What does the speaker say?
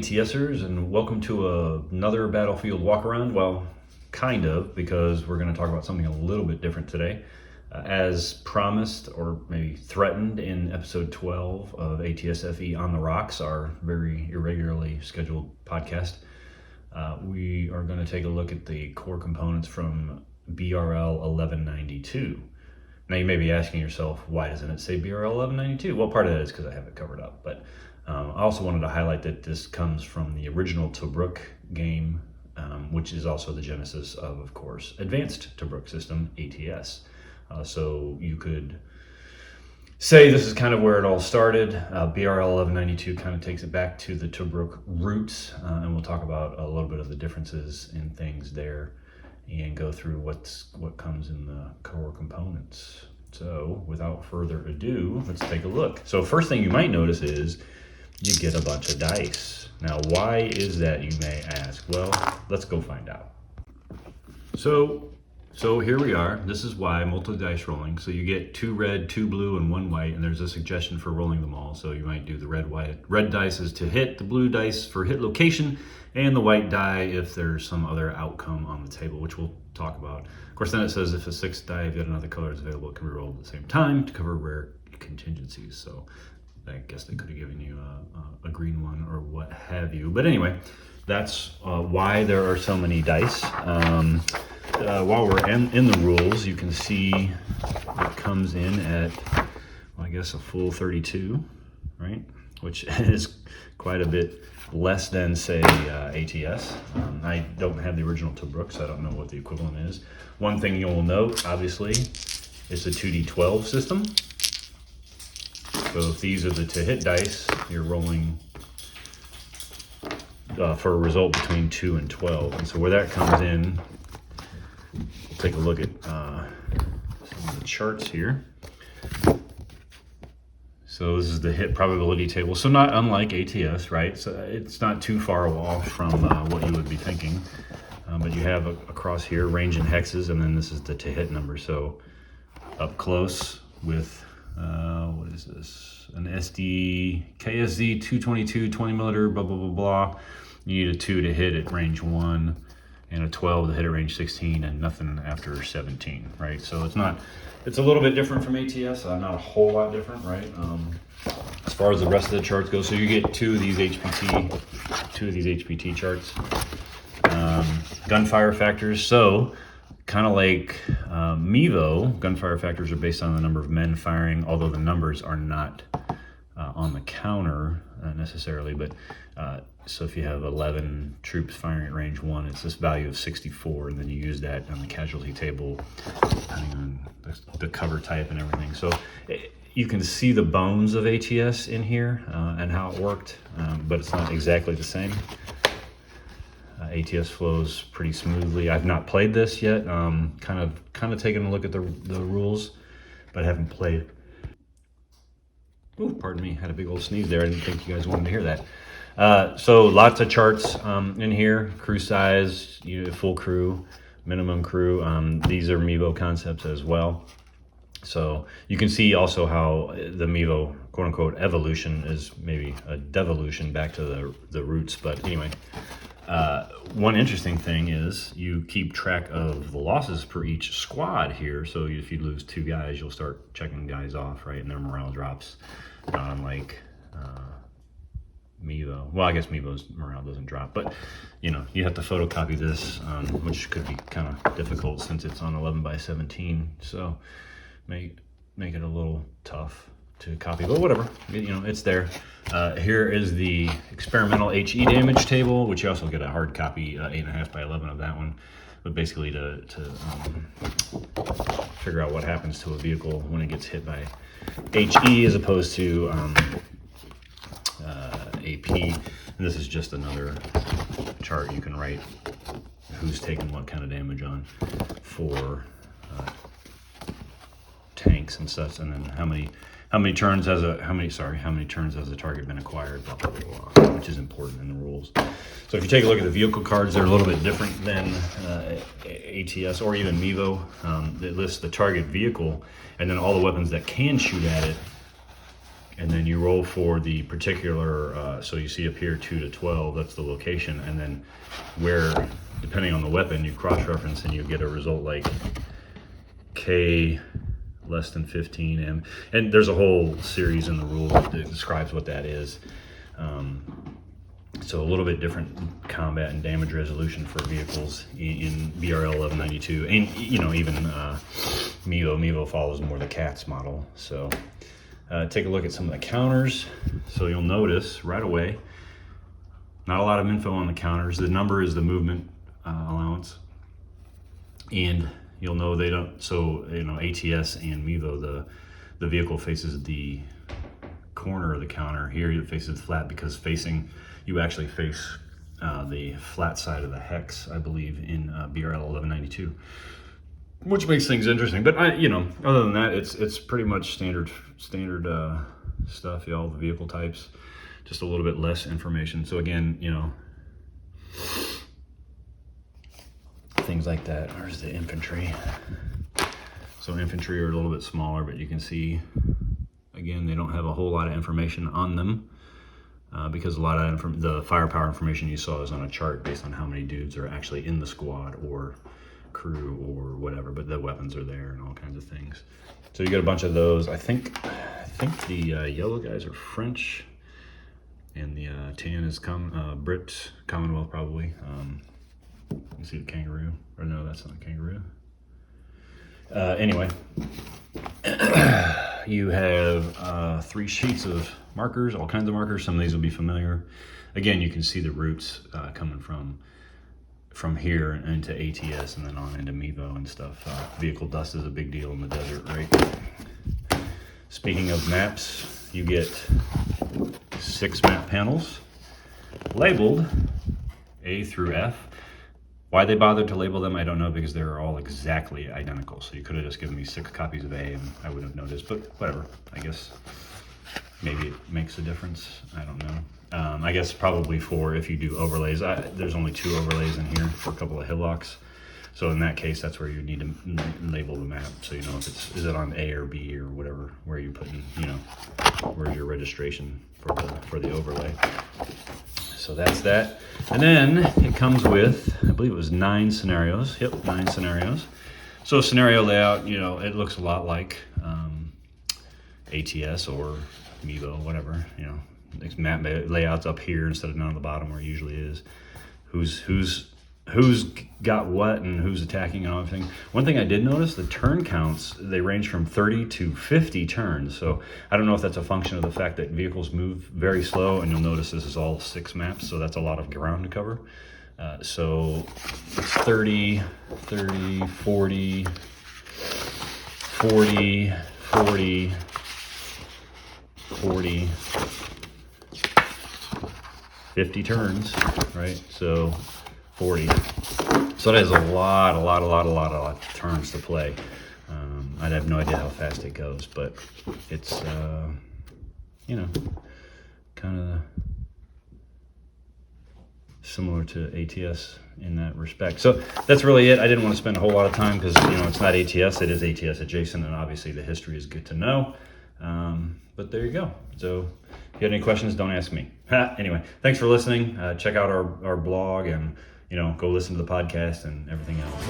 ATSers, and welcome to another Battlefield Walkaround. Well, kind of, because we're going to talk about something a little bit different today. As promised, or maybe threatened, in episode 12 of ATSFE On the Rocks, our very irregularly scheduled podcast, we are going to take a look at the core components from BRL 1192. Now you may be asking yourself, why doesn't it say BRL 1192? Well, part of that is because I have it covered up, but I also wanted to highlight that this comes from the original Tobruk game, which is also the genesis of course, Advanced Tobruk System, ATS. So you could say this is kind of where it all started. BRL 1192 kind of takes it back to the Tobruk roots, and we'll talk about a little bit of the differences in things there and go through what comes in the core components. So without further ado, let's take a look. So first thing you might notice is you get a bunch of dice. Now, why is that, you may ask? Well, let's go find out. So here we are. This is why, multi-dice rolling. So you get 2 red, 2 blue, and 1 white, and there's a suggestion for rolling them all. So you might do the red, white. Red dice is to hit, the blue dice for hit location, and the white die if there's some other outcome on the table, which we'll talk about. Of course, then it says if a 6th die of yet another color is available, it can be rolled at the same time to cover rare contingencies. So I guess they could have given you a green one or what have you. But anyway, that's why there are so many dice. While we're in the rules, you can see it comes in at, well, I guess a full 32, right? Which is quite a bit less than, say, ATS. I don't have the original Tobruk, so I don't know what the equivalent is. One thing you'll note, obviously, is the 2d12 system. So if these are the to hit dice, you're rolling for a result between 2 and 12. And so where that comes in, we'll take a look at some of the charts here. So this is the hit probability table. So not unlike ATS, right? So it's not too far off from what you would be thinking. But you have across here range in hexes, and then this is the to hit number. So up close with what is this? An KSZ 222 20 millimeter, blah, blah, blah, blah. You need a 2 to hit at range 1 and a 12 to hit at range 16 and nothing after 17, right? So it's a little bit different from ATS, not a whole lot different, right? As far as the rest of the charts go, so you get two of these HPT charts. Gunfire factors, so kind of like Mevo, gunfire factors are based on the number of men firing, although the numbers are not on the counter necessarily, but so if you have 11 troops firing at range 1, it's this value of 64, and then you use that on the casualty table depending on the cover type and everything. So you can see the bones of ATS in here and how it worked, but it's not exactly the same. ATS flows pretty smoothly. I've not played this yet. Kind of taking a look at the rules, but I haven't played. Ooh, pardon me, had a big old sneeze there. I didn't think you guys wanted to hear that. So lots of charts in here. Crew size, full crew, minimum crew. These are Mevo concepts as well. So you can see also how the Mevo quote unquote evolution is maybe a devolution back to the roots. But anyway, one interesting thing is you keep track of the losses per each squad here. So if you lose 2 guys, you'll start checking guys off, right? And their morale drops. Not unlike Mevo. Well, I guess Mevo's morale doesn't drop, but you have to photocopy this, which could be kind of difficult since it's on 11x17. So make it a little tough to copy, but whatever, it's there. Here is the experimental HE damage table, which you also get a hard copy, 8.5x11 of that one, but basically to figure out what happens to a vehicle when it gets hit by HE as opposed to AP. And this is just another chart you can write who's taking what kind of damage on for tanks and such, and then how many turns has the target been acquired, blah, blah, blah, blah, which is important in the rules. So if you take a look at the vehicle cards, they're a little bit different than ATS or even Mevo. It lists the target vehicle and then all the weapons that can shoot at it and then you roll for the particular, so you see up here 2 to 12, that's the location, and then where, depending on the weapon, you cross-reference and you get a result like K less than 15 M, and there's a whole series in the rules that describes what that is. So a little bit different combat and damage resolution for vehicles in BRL 1192, and even Mevo follows more the CATS model. So take a look at some of the counters. So you'll notice right away, not a lot of info on the counters. The number is the movement allowance, and you'll know they don't. So ATS and Mevo, the vehicle faces the corner of the counter. Here it faces flat because you actually face the flat side of the hex, I believe, in BRL 1192, which makes things interesting. But other than that, it's pretty much standard stuff. All the vehicle types, just a little bit less information. So again, things like that. There's the infantry. So infantry are a little bit smaller, but you can see, again, they don't have a whole lot of information on them because a lot of the firepower information you saw is on a chart based on how many dudes are actually in the squad or crew or whatever, but the weapons are there and all kinds of things. So you get a bunch of those. I think the yellow guys are French, and the tan is Brit, Commonwealth probably. You see the kangaroo, or no, that's not a kangaroo. Anyway, you have 3 sheets of markers, all kinds of markers. Some of these will be familiar. Again, you can see the routes coming from here into ATS and then on into Mevo and stuff. Vehicle dust is a big deal in the desert, right? Speaking of maps, you get 6 map panels labeled A through F. Why they bothered to label them, I don't know, because they're all exactly identical. So you could have just given me 6 copies of A and I wouldn't have noticed, but whatever. I guess maybe it makes a difference. I don't know. I guess probably for if you do overlays, there's only 2 overlays in here for a couple of hillocks. So in that case, that's where you need to label the map. So you know if is it on A or B or whatever, where you're putting, where's your registration for the overlay. So that's that. And then it comes with, I believe it was 9 scenarios. Yep, 9 scenarios. So scenario layout, it looks a lot like ATS or Mevo, whatever. Map layouts up here instead of down on the bottom where it usually is. Who's got what and who's attacking and everything. One thing I did notice, the turn counts, they range from 30 to 50 turns. So I don't know if that's a function of the fact that vehicles move very slow, and you'll notice this is all 6 maps, so that's a lot of ground to cover. So it's 30, 40, 40, 40, 40, 50 turns, right? So 40. So that is a lot of turns to play. I'd have no idea how fast it goes, but it's, kind of similar to ATS in that respect. So that's really it. I didn't want to spend a whole lot of time because, it's not ATS, it is ATS adjacent, and obviously the history is good to know. But there you go. So if you have any questions, don't ask me. Anyway, thanks for listening. Check out our blog and, go listen to the podcast and everything else.